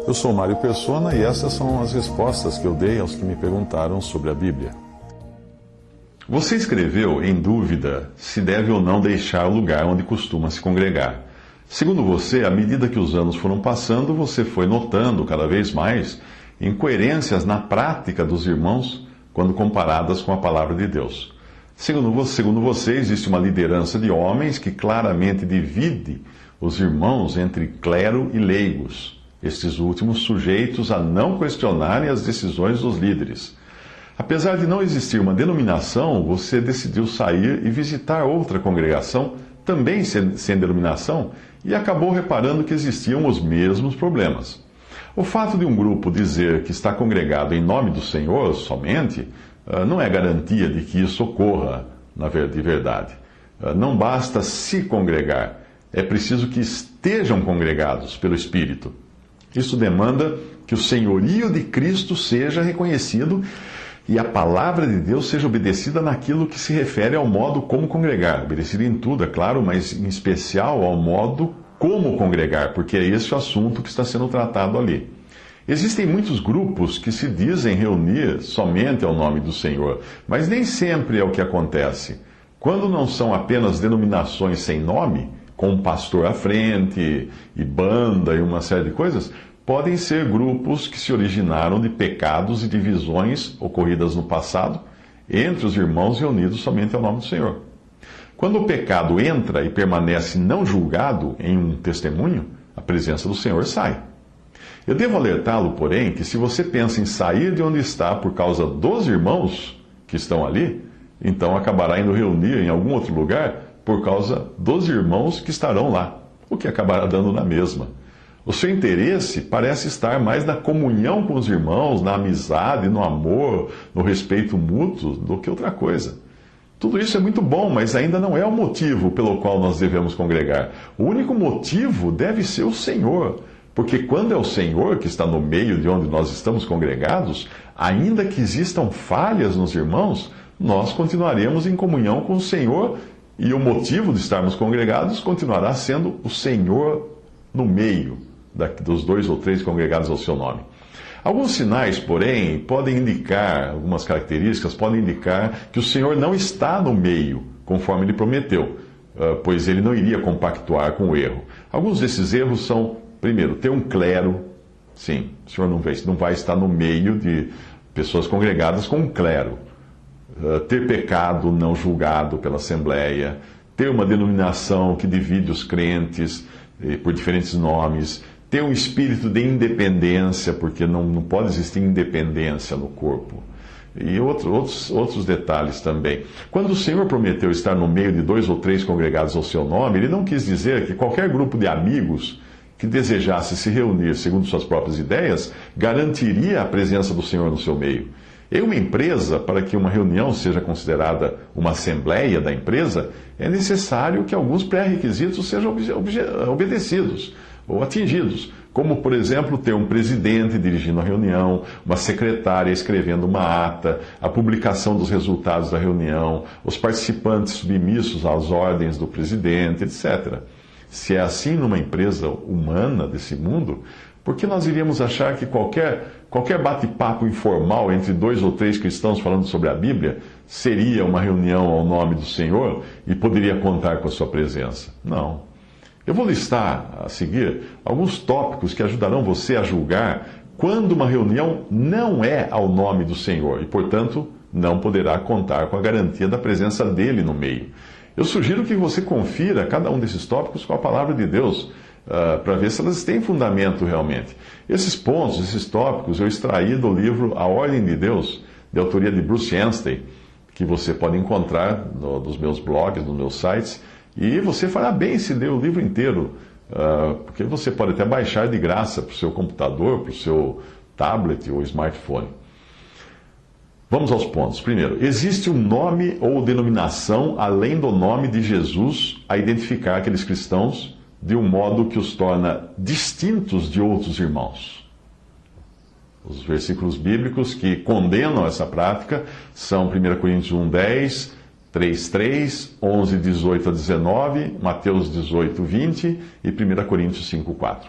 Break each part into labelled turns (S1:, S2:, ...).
S1: Eu sou Mário Persona e essas são as respostas que eu dei aos que me perguntaram sobre a Bíblia. Você escreveu em dúvida se deve ou não deixar o lugar onde costuma se congregar. Segundo você, à medida que os anos foram passando, você foi notando cada vez mais incoerências na prática dos irmãos quando comparadas com a palavra de Deus. Segundo você, existe uma liderança de homens que claramente divide os irmãos entre clero e leigos, estes últimos sujeitos a não questionarem as decisões dos líderes. Apesar de não existir uma denominação, você decidiu sair e visitar outra congregação, também sem denominação, e acabou reparando que existiam os mesmos problemas. O fato de um grupo dizer que está congregado em nome do Senhor somente, não é garantia de que isso ocorra de verdade. Não basta se congregar, é preciso que estejam congregados pelo Espírito. Isso demanda que o senhorio de Cristo seja reconhecido e a palavra de Deus seja obedecida naquilo que se refere ao modo como congregar. Obedecida em tudo, é claro, mas em especial ao modo como congregar, porque é esse o assunto que está sendo tratado ali. Existem muitos grupos que se dizem reunir somente ao nome do Senhor, mas nem sempre é o que acontece. Quando não são apenas denominações sem nome, com um pastor à frente, e banda e uma série de coisas, podem ser grupos que se originaram de pecados e divisões ocorridas no passado entre os irmãos reunidos somente ao nome do Senhor. Quando o pecado entra e permanece não julgado em um testemunho, a presença do Senhor sai. Eu devo alertá-lo, porém, que se você pensa em sair de onde está por causa dos irmãos que estão ali, então acabará indo reunir em algum outro lugar por causa dos irmãos que estarão lá, o que acabará dando na mesma. O seu interesse parece estar mais na comunhão com os irmãos, na amizade, no amor, no respeito mútuo, do que outra coisa. Tudo isso é muito bom, mas ainda não é o motivo pelo qual nós devemos congregar. O único motivo deve ser o Senhor, porque quando é o Senhor que está no meio de onde nós estamos congregados, ainda que existam falhas nos irmãos, nós continuaremos em comunhão com o Senhor e o motivo de estarmos congregados continuará sendo o Senhor no meio dos 2 ou 3 congregados ao seu nome. Alguns sinais, porém, algumas características podem indicar que o Senhor não está no meio, conforme ele prometeu, pois ele não iria compactuar com o erro. Alguns desses erros são, primeiro, ter um clero. Sim, o Senhor não vai estar no meio de pessoas congregadas com um clero. Ter pecado não julgado pela Assembleia, ter uma denominação que divide os crentes por diferentes nomes, ter um espírito de independência, porque não pode existir independência no corpo. E outros detalhes também. Quando o Senhor prometeu estar no meio de 2 ou 3 congregados ao seu nome, ele não quis dizer que qualquer grupo de amigos que desejasse se reunir segundo suas próprias ideias garantiria a presença do Senhor no seu meio. Em uma empresa, para que uma reunião seja considerada uma assembleia da empresa, é necessário que alguns pré-requisitos sejam obedecidos ou atingidos, como, por exemplo, ter um presidente dirigindo a reunião, uma secretária escrevendo uma ata, a publicação dos resultados da reunião, os participantes submissos às ordens do presidente, etc. Se é assim numa empresa humana desse mundo, por que nós iríamos achar que qualquer bate-papo informal entre 2 ou 3 cristãos falando sobre a Bíblia seria uma reunião ao nome do Senhor e poderia contar com a sua presença? Não. Eu vou listar a seguir alguns tópicos que ajudarão você a julgar quando uma reunião não é ao nome do Senhor e, portanto, não poderá contar com a garantia da presença dele no meio. Eu sugiro que você confira cada um desses tópicos com a palavra de Deus, para ver se elas têm fundamento realmente. Esses tópicos, eu extraí do livro A Ordem de Deus, de autoria de Bruce Anstey, que você pode encontrar nos meus blogs, nos meus sites, e você fará bem se ler o livro inteiro, porque você pode até baixar de graça para o seu computador, para o seu tablet ou smartphone. Vamos aos pontos. Primeiro, existe um nome ou denominação além do nome de Jesus a identificar aqueles cristãos de um modo que os torna distintos de outros irmãos. Os versículos bíblicos que condenam essa prática são 1 Coríntios 1:10, 3:3, 11:18 a 19, Mateus 18:20 e 1 Coríntios 5:4.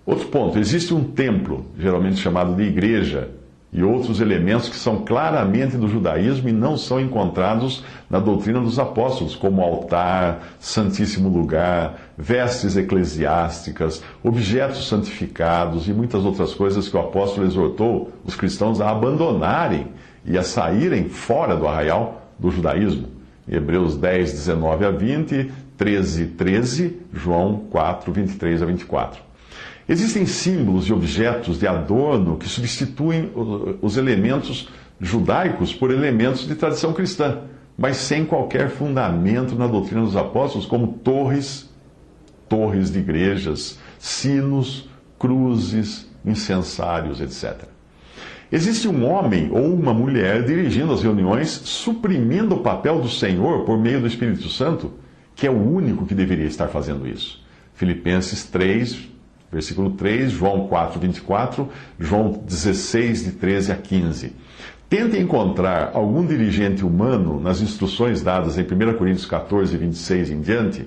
S1: Outro ponto, existe um templo, geralmente chamado de igreja, e outros elementos que são claramente do judaísmo e não são encontrados na doutrina dos apóstolos, como altar, santíssimo lugar, vestes eclesiásticas, objetos santificados e muitas outras coisas que o apóstolo exortou os cristãos a abandonarem e a saírem fora do arraial do judaísmo. Hebreus 10, 19 a 20, 13, 13, João 4, 23 a 24. Existem símbolos e objetos de adorno que substituem os elementos judaicos por elementos de tradição cristã, mas sem qualquer fundamento na doutrina dos apóstolos, como torres de igrejas, sinos, cruzes, incensários, etc. Existe um homem ou uma mulher dirigindo as reuniões, suprimindo o papel do Senhor por meio do Espírito Santo, que é o único que deveria estar fazendo isso. Filipenses 3, versículo 3, João 4, 24, João 16, de 13 a 15. Tente encontrar algum dirigente humano nas instruções dadas em 1 Coríntios 14, 26 em diante,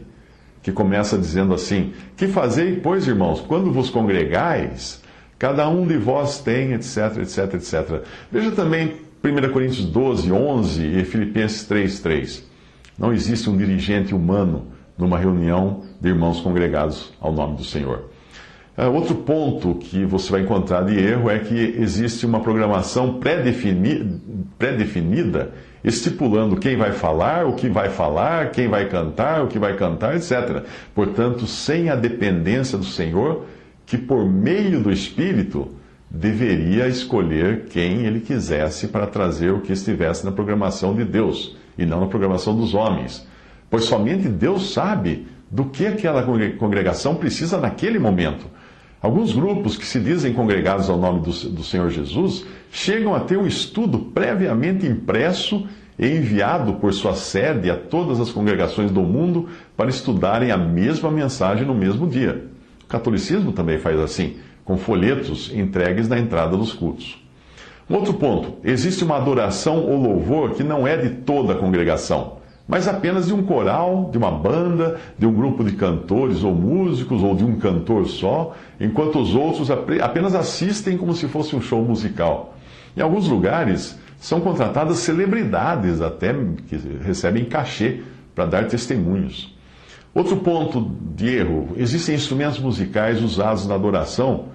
S1: que começa dizendo assim: que fazei, pois, irmãos, quando vos congregais, cada um de vós tem, etc, etc, etc. Veja também 1 Coríntios 12, 11 e Filipenses 3, 3. Não existe um dirigente humano numa reunião de irmãos congregados ao nome do Senhor. Outro ponto que você vai encontrar de erro é que existe uma programação pré-definida, estipulando quem vai falar, o que vai falar, quem vai cantar, o que vai cantar, etc. Portanto, sem a dependência do Senhor, que por meio do Espírito deveria escolher quem ele quisesse para trazer o que estivesse na programação de Deus e não na programação dos homens. Pois somente Deus sabe do que aquela congregação precisa naquele momento. Alguns grupos que se dizem congregados ao nome do Senhor Jesus chegam a ter um estudo previamente impresso e enviado por sua sede a todas as congregações do mundo para estudarem a mesma mensagem no mesmo dia. O catolicismo também faz assim, com folhetos entregues na entrada dos cultos. Um outro ponto, existe uma adoração ou louvor que não é de toda a congregação, mas apenas de um coral, de uma banda, de um grupo de cantores ou músicos, ou de um cantor só, enquanto os outros apenas assistem como se fosse um show musical. Em alguns lugares, são contratadas celebridades até que recebem cachê para dar testemunhos. Outro ponto de erro, existem instrumentos musicais usados na adoração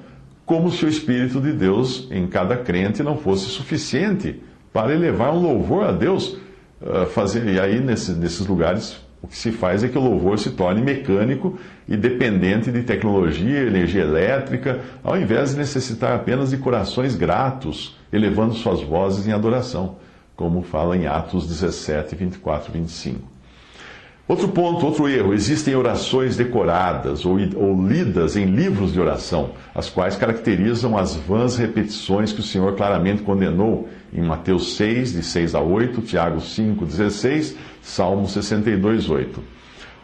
S1: como se o Espírito de Deus em cada crente não fosse suficiente para elevar um louvor a Deus. E aí, nesses lugares, o que se faz é que o louvor se torne mecânico e dependente de tecnologia, energia elétrica, ao invés de necessitar apenas de corações gratos, elevando suas vozes em adoração, como fala em Atos 17, 24 e 25. Outro ponto, outro erro, existem orações decoradas ou lidas em livros de oração, as quais caracterizam as vãs repetições que o Senhor claramente condenou em Mateus 6, de 6 a 8, Tiago 5, 16, Salmo 62, 8.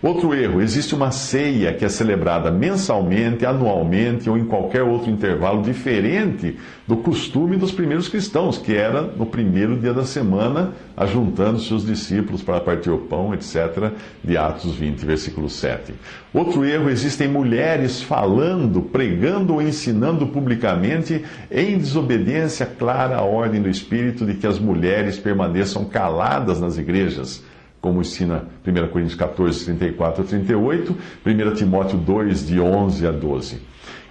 S1: Outro erro, existe uma ceia que é celebrada mensalmente, anualmente ou em qualquer outro intervalo diferente do costume dos primeiros cristãos, que era no primeiro dia da semana, ajuntando seus discípulos para partir o pão, etc., de Atos 20, versículo 7. Outro erro, existem mulheres falando, pregando ou ensinando publicamente em desobediência clara à ordem do Espírito de que as mulheres permaneçam caladas nas igrejas, como ensina 1 Coríntios 14, 34 a 38, 1 Timóteo 2, de 11 a 12.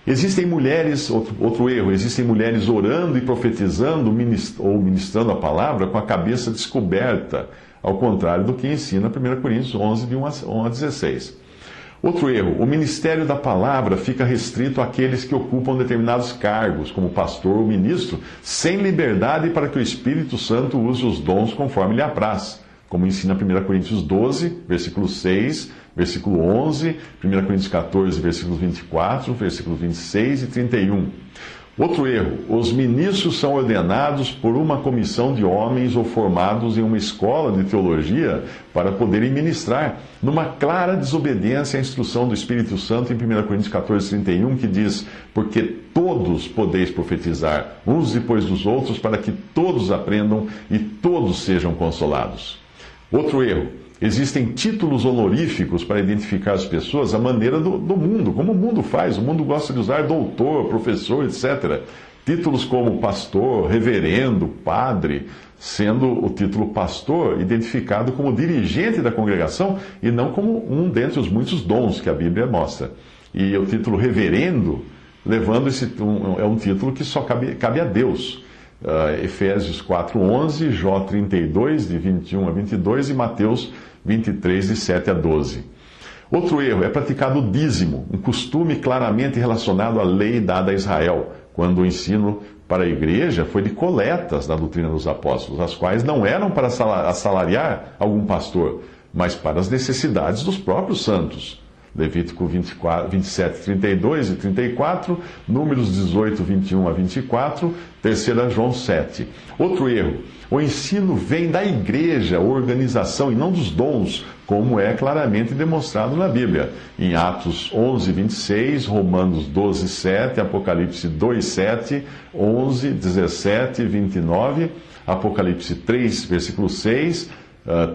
S1: Existem mulheres, outro erro, existem mulheres orando e profetizando ou ministrando a palavra com a cabeça descoberta, ao contrário do que ensina 1 Coríntios 11, de 1 a 16. Outro erro, o ministério da palavra fica restrito àqueles que ocupam determinados cargos, como pastor ou ministro, sem liberdade para que o Espírito Santo use os dons conforme lhe apraz, como ensina 1 Coríntios 12, versículo 6, versículo 11, 1 Coríntios 14, versículo 24, versículo 26 e 31. Outro erro, os ministros são ordenados por uma comissão de homens ou formados em uma escola de teologia para poderem ministrar, numa clara desobediência à instrução do Espírito Santo em 1 Coríntios 14, 31, que diz: porque todos podeis profetizar, uns depois dos outros, para que todos aprendam e todos sejam consolados. Outro erro, Existem títulos honoríficos para identificar as pessoas à maneira do mundo, como o mundo faz. O mundo gosta de usar doutor, professor, etc. Títulos como pastor, reverendo, padre, sendo o título pastor identificado como dirigente da congregação e não como um dentre os muitos dons que a Bíblia mostra. E o título reverendo, é um título que só cabe a Deus. Efésios 4:11, Jó 32, de 21 a 22 e Mateus 23, de 7 a 12. Outro erro é praticado o dízimo, um costume claramente relacionado à lei dada a Israel, quando o ensino para a igreja foi de coletas da doutrina dos apóstolos, as quais não eram para assalariar algum pastor, mas para as necessidades dos próprios santos. Levítico 27, 32 e 34, Números 18, 21 a 24, 3 João 7. Outro erro, o ensino vem da igreja, organização, e não dos dons, como é claramente demonstrado na Bíblia. Em Atos 11, 26, Romanos 12, 7, Apocalipse 2, 7, 11, 17, 29, Apocalipse 3, versículo 6,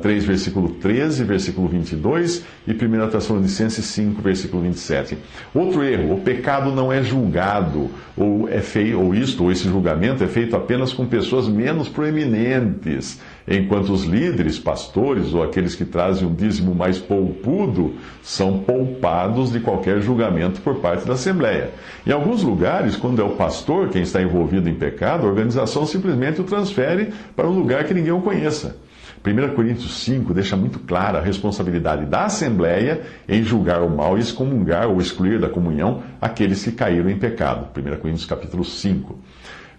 S1: 3, versículo 13, versículo 22 e 1 Tessalonicenses 5, versículo 27. Outro erro, o pecado não é julgado, ou esse julgamento é feito apenas com pessoas menos proeminentes, enquanto os líderes, pastores ou aqueles que trazem um dízimo mais poupudo são poupados de qualquer julgamento por parte da Assembleia. Em alguns lugares, quando é o pastor quem está envolvido em pecado, a organização simplesmente o transfere para um lugar que ninguém o conheça. 1 Coríntios 5 deixa muito clara a responsabilidade da Assembleia em julgar o mal e excomungar ou excluir da comunhão aqueles que caíram em pecado. 1 Coríntios capítulo 5.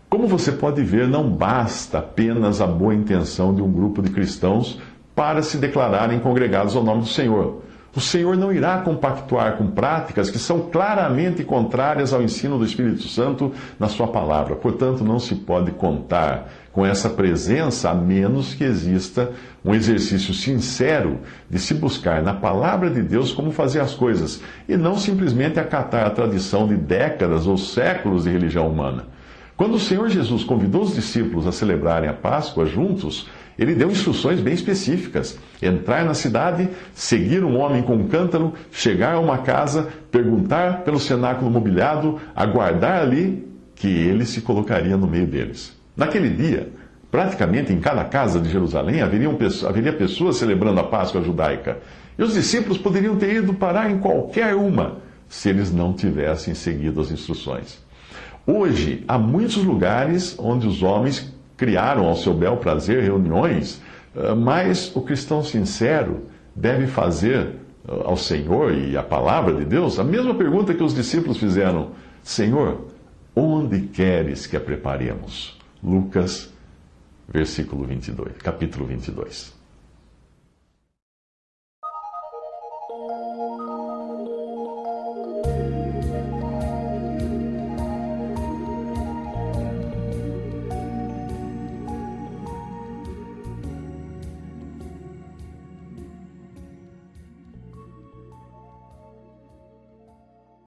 S1: Como você pode ver, não basta apenas a boa intenção de um grupo de cristãos para se declararem congregados ao nome do Senhor. O Senhor não irá compactuar com práticas que são claramente contrárias ao ensino do Espírito Santo na sua palavra. Portanto, não se pode contar com essa presença a menos que exista um exercício sincero de se buscar na palavra de Deus como fazer as coisas e não simplesmente acatar a tradição de décadas ou séculos de religião humana. Quando o Senhor Jesus convidou os discípulos a celebrarem a Páscoa juntos, ele deu instruções bem específicas. Entrar na cidade, seguir um homem com um cântaro, chegar a uma casa, perguntar pelo cenáculo mobiliado, aguardar ali que ele se colocaria no meio deles. Naquele dia, praticamente em cada casa de Jerusalém haveria pessoas celebrando a Páscoa judaica. E os discípulos poderiam ter ido parar em qualquer uma se eles não tivessem seguido as instruções. Hoje, há muitos lugares onde os homens criaram ao seu bel prazer reuniões, mas o cristão sincero deve fazer ao Senhor e à palavra de Deus a mesma pergunta que os discípulos fizeram: Senhor, onde queres que a preparemos? Lucas, capítulo 22.